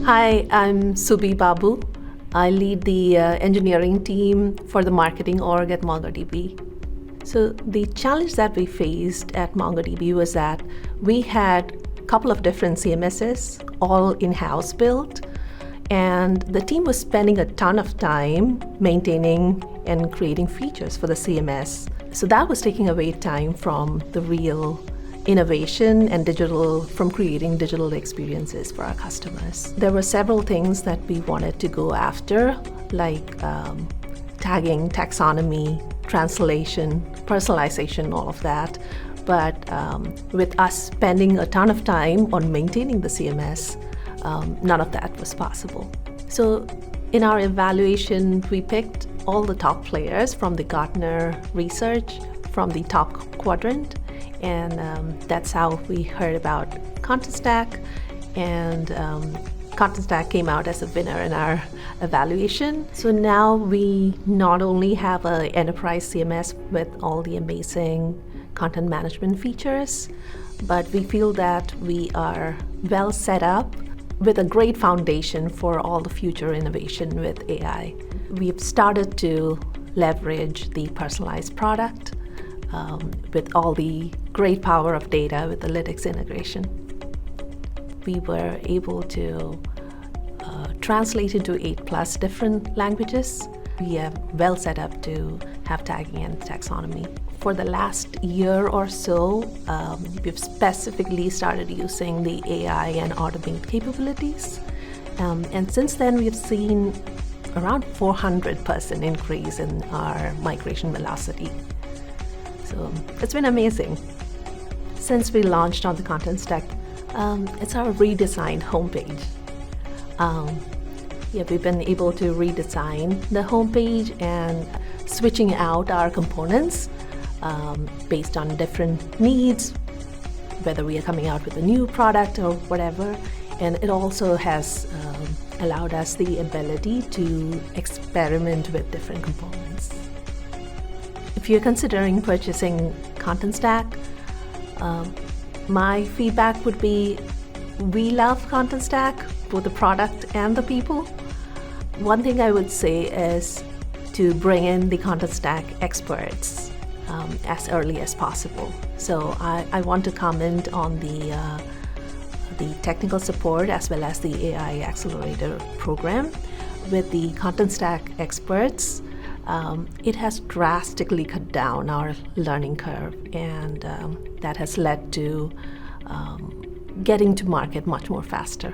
Hi, I'm Subi Babu. I lead the engineering team for the marketing org at MongoDB. So the challenge that we faced at MongoDB was that we had a couple of different CMSs, all in-house built, and the team was spending a ton of time maintaining and creating features for the CMS. So that was taking away time from the real innovation and from creating digital experiences for our customers. There were several things that we wanted to go after, like tagging, taxonomy, translation, personalization, all of that. But with us spending a ton of time on maintaining the CMS, none of that was possible. So in our evaluation, we picked all the top players from the Gartner research, from the top quadrant, and that's how we heard about Contentstack, and Contentstack came out as a winner in our evaluation. So now we not only have an enterprise CMS with all the amazing content management features, but we feel that we are well set up with a great foundation for all the future innovation with AI. We've started to leverage the personalized product with all the great power of data with the Lytics integration. We were able to translate into 8+ different languages. We are well set up to have tagging and taxonomy. For the last year or so, we've specifically started using the AI and automate capabilities. And since then, we've seen around 400% increase in our migration velocity. So it's been amazing. Since we launched on the Contentstack, it's our redesigned homepage. We've been able to redesign the homepage and switching out our components based on different needs, whether we are coming out with a new product or whatever. And it also has allowed us the ability to experiment with different components. If you're considering purchasing Contentstack, my feedback would be we love Contentstack, both the product and the people. One thing I would say is to bring in the Contentstack experts as early as possible. So I want to comment on the technical support as well as the AI Accelerator program. With the Contentstack experts, it has drastically cut down our learning curve, and that has led to getting to market much more faster.